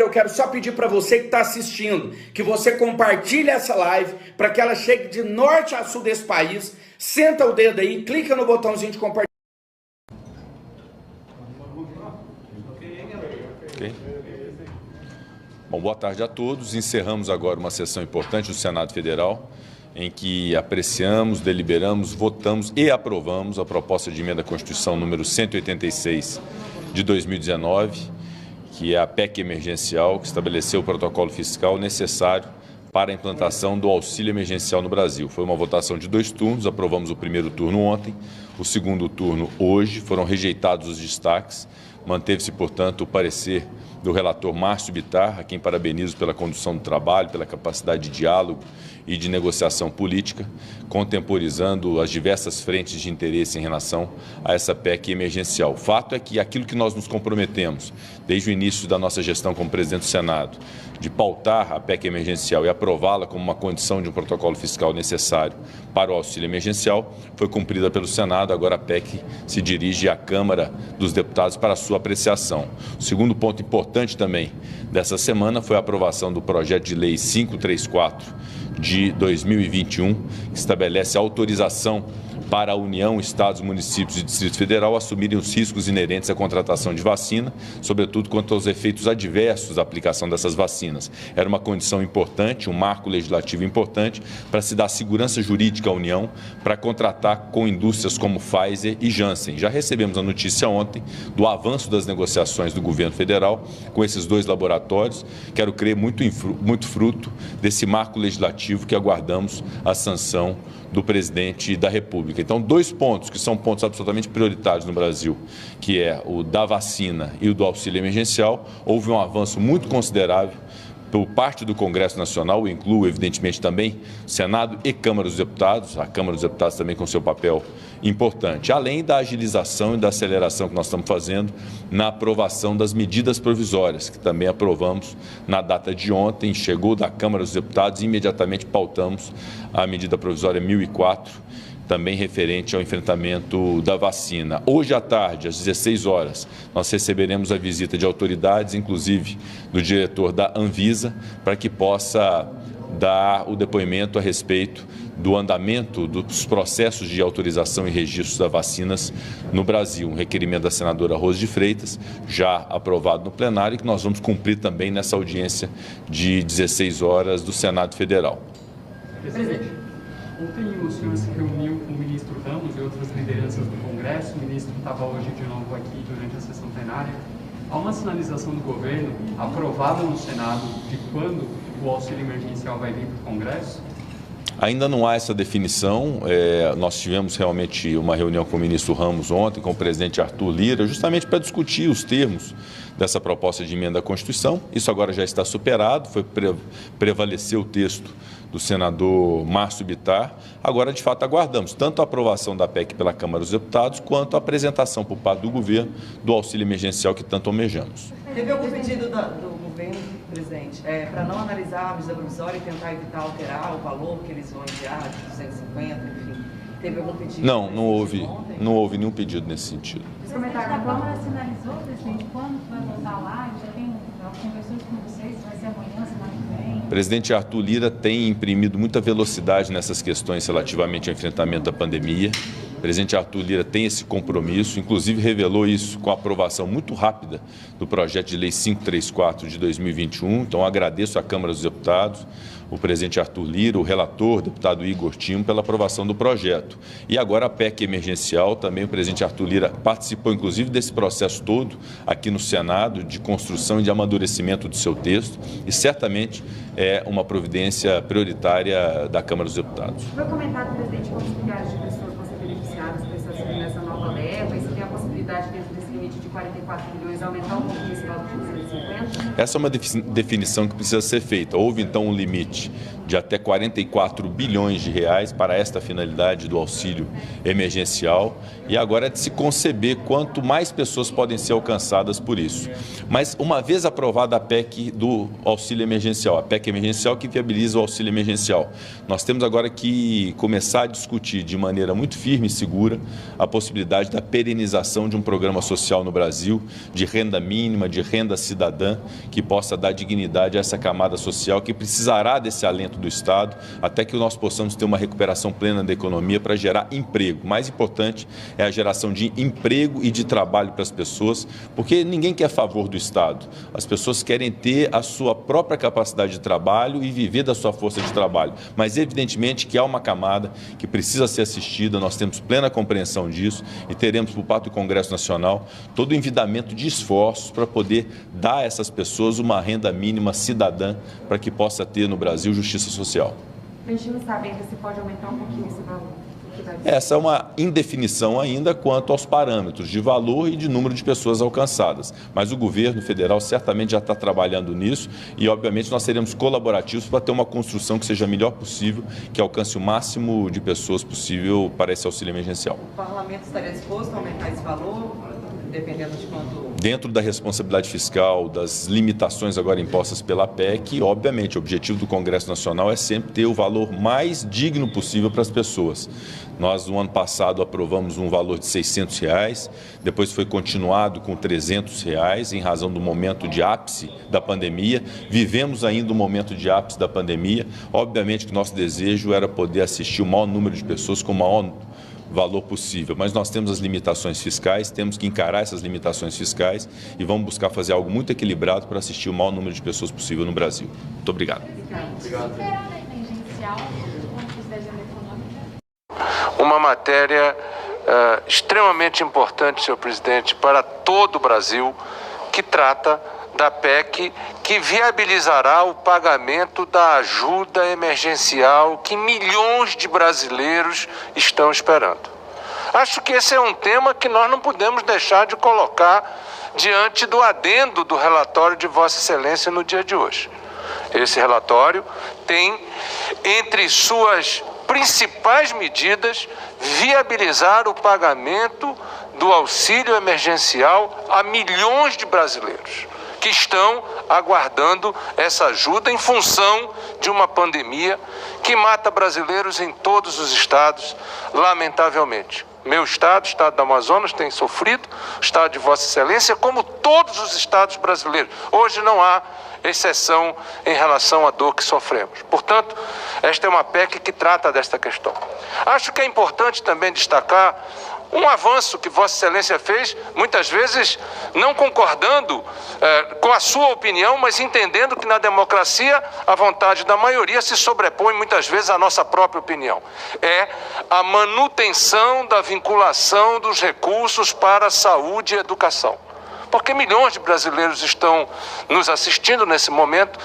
Eu quero só pedir para você que está assistindo, que você compartilhe essa live para que ela chegue de norte a sul desse país. Senta o dedo aí, clica no botãozinho de compartilhar. Okay. Bom, boa tarde a todos. Encerramos agora uma sessão importante do Senado Federal, em que apreciamos, deliberamos, votamos e aprovamos a proposta de emenda à Constituição número 186 de 2019, que é a PEC emergencial, que estabeleceu o protocolo fiscal necessário para a implantação do auxílio emergencial no Brasil. Foi uma votação de 2 turnos, aprovamos o primeiro turno ontem, o segundo turno hoje, foram rejeitados os destaques, manteve-se, portanto, o parecer do relator Márcio Bittar, a quem parabenizo pela condução do trabalho, pela capacidade de diálogo e de negociação política, contemporizando as diversas frentes de interesse em relação a essa PEC emergencial. O fato é que aquilo que nós nos comprometemos, desde o início da nossa gestão como presidente do Senado, de pautar a PEC emergencial e aprová-la como uma condição de um protocolo fiscal necessário para o auxílio emergencial, foi cumprida pelo Senado. Agora a PEC se dirige à Câmara dos Deputados para a sua apreciação. O segundo ponto importante também dessa semana foi a aprovação do projeto de lei 534 de 2021, que estabelece a autorização para a União, Estados, Municípios e Distrito Federal assumirem os riscos inerentes à contratação de vacina, sobretudo quanto aos efeitos adversos da aplicação dessas vacinas. Era uma condição importante, um marco legislativo importante para se dar segurança jurídica à União para contratar com indústrias como Pfizer e Janssen. Já recebemos a notícia ontem do avanço das negociações do governo federal com esses 2 laboratórios. Quero crer muito fruto desse marco legislativo que aguardamos a sanção do presidente da República. Então, 2 pontos que são pontos absolutamente prioritários no Brasil, que é o da vacina e o do auxílio emergencial. Houve um avanço muito considerável por parte do Congresso Nacional, incluo, evidentemente, também Senado e Câmara dos Deputados, a Câmara dos Deputados também com seu papel importante, além da agilização e da aceleração que nós estamos fazendo na aprovação das medidas provisórias, que também aprovamos na data de ontem, chegou da Câmara dos Deputados e imediatamente pautamos a medida provisória 1004, também referente ao enfrentamento da vacina. Hoje à tarde, às 16 horas, nós receberemos a visita de autoridades, inclusive do diretor da Anvisa, para que possa dar o depoimento a respeito do andamento dos processos de autorização e registro das vacinas no Brasil. Um requerimento da senadora Rose de Freitas, já aprovado no plenário, e que nós vamos cumprir também nessa audiência de 16 horas do Senado Federal. Presidente. Ontem o senhor se reuniu com o ministro Ramos e outras lideranças do Congresso. O ministro estava hoje de novo aqui durante a sessão plenária. Há uma sinalização do governo aprovada no Senado de quando o auxílio emergencial vai vir para o Congresso? Ainda não há essa definição. Nós tivemos realmente uma reunião com o ministro Ramos ontem, com o presidente Arthur Lira, justamente para discutir os termos dessa proposta de emenda à Constituição. Isso agora já está superado, prevaleceu o texto do senador Márcio Bittar. Agora, de fato, aguardamos tanto a aprovação da PEC pela Câmara dos Deputados, quanto a apresentação por parte do governo do auxílio emergencial que tanto almejamos. Teve algum pedido do governo, presidente, para não analisar a medida provisória e tentar evitar alterar o valor que eles vão enviar, de 250, enfim? Teve algum pedido? Não houve nenhum pedido nesse sentido. O presidente da Câmara sinalizou, presidente, quando vai voltar lá? Já tem conversões com vocês, vai ser amanhã, semana que vem? O presidente Arthur Lira tem imprimido muita velocidade nessas questões relativamente ao enfrentamento da pandemia. O presidente Arthur Lira tem esse compromisso, inclusive revelou isso com a aprovação muito rápida do projeto de lei 534 de 2021. Então, agradeço à Câmara dos Deputados, o presidente Arthur Lira, o relator, o deputado Igor Timo, pela aprovação do projeto. E agora a PEC emergencial, também o presidente Arthur Lira participou, inclusive, desse processo todo aqui no Senado, de construção e de amadurecimento do seu texto, e certamente é uma providência prioritária da Câmara dos Deputados. Foi comentado, presidente, quantos milhares de pessoas vão ser beneficiadas por essa nessa nova leva, e se tem a possibilidade, dentro desse limite de 44 milhões, aumentar um pouco esse valor de 250? Essa é uma definição que precisa ser feita. Houve, então, um limite de até 44 bilhões de reais para esta finalidade do auxílio emergencial, e agora é de se conceber quanto mais pessoas podem ser alcançadas por isso. Mas uma vez aprovada a PEC do auxílio emergencial, a PEC emergencial que viabiliza o auxílio emergencial, nós temos agora que começar a discutir de maneira muito firme e segura a possibilidade da perenização de um programa social no Brasil, de renda mínima, de renda cidadã, que possa dar dignidade a essa camada social que precisará desse alento do Estado, até que nós possamos ter uma recuperação plena da economia para gerar emprego. O mais importante é a geração de emprego e de trabalho para as pessoas, porque ninguém quer a favor do Estado. As pessoas querem ter a sua própria capacidade de trabalho e viver da sua força de trabalho. Mas, evidentemente, que há uma camada que precisa ser assistida, nós temos plena compreensão disso e teremos, por parte do Congresso Nacional, todo o envidamento de esforços para poder dar a essas pessoas uma renda mínima cidadã para que possa ter no Brasil justiça social. A gente não sabe ainda se pode aumentar um pouquinho esse valor. Essa é uma indefinição ainda quanto aos parâmetros de valor e de número de pessoas alcançadas. Mas o governo federal certamente já está trabalhando nisso e, obviamente, nós seremos colaborativos para ter uma construção que seja a melhor possível, que alcance o máximo de pessoas possível para esse auxílio emergencial. O parlamento estaria disposto a aumentar esse valor, dependendo de quanto... Dentro da responsabilidade fiscal, das limitações agora impostas pela PEC, obviamente, o objetivo do Congresso Nacional é sempre ter o valor mais digno possível para as pessoas. Nós, no ano passado, aprovamos um valor de R$600, depois foi continuado com R$300, em razão do momento de ápice da pandemia. Vivemos ainda o momento de ápice da pandemia. Obviamente que nosso desejo era poder assistir o maior número de pessoas com o maior valor possível, mas nós temos as limitações fiscais, temos que encarar essas limitações fiscais e vamos buscar fazer algo muito equilibrado para assistir o maior número de pessoas possível no Brasil. Muito obrigado. Uma matéria extremamente importante, senhor presidente, para todo o Brasil, que trata da PEC que viabilizará o pagamento da ajuda emergencial que milhões de brasileiros estão esperando. Acho que esse é um tema que nós não podemos deixar de colocar diante do adendo do relatório de Vossa Excelência no dia de hoje. Esse relatório tem, entre suas principais medidas, viabilizar o pagamento do auxílio emergencial a milhões de brasileiros que estão aguardando essa ajuda em função de uma pandemia que mata brasileiros em todos os estados, lamentavelmente. Meu estado, o estado do Amazonas, tem sofrido, o estado de Vossa Excelência, como todos os estados brasileiros. Hoje não há exceção em relação à dor que sofremos. Portanto, esta é uma PEC que trata desta questão. Acho que é importante também destacar um avanço que Vossa Excelência fez, muitas vezes não concordando com a sua opinião, mas entendendo que na democracia a vontade da maioria se sobrepõe muitas vezes à nossa própria opinião. É a manutenção da vinculação dos recursos para a saúde e educação. Porque milhões de brasileiros estão nos assistindo nesse momento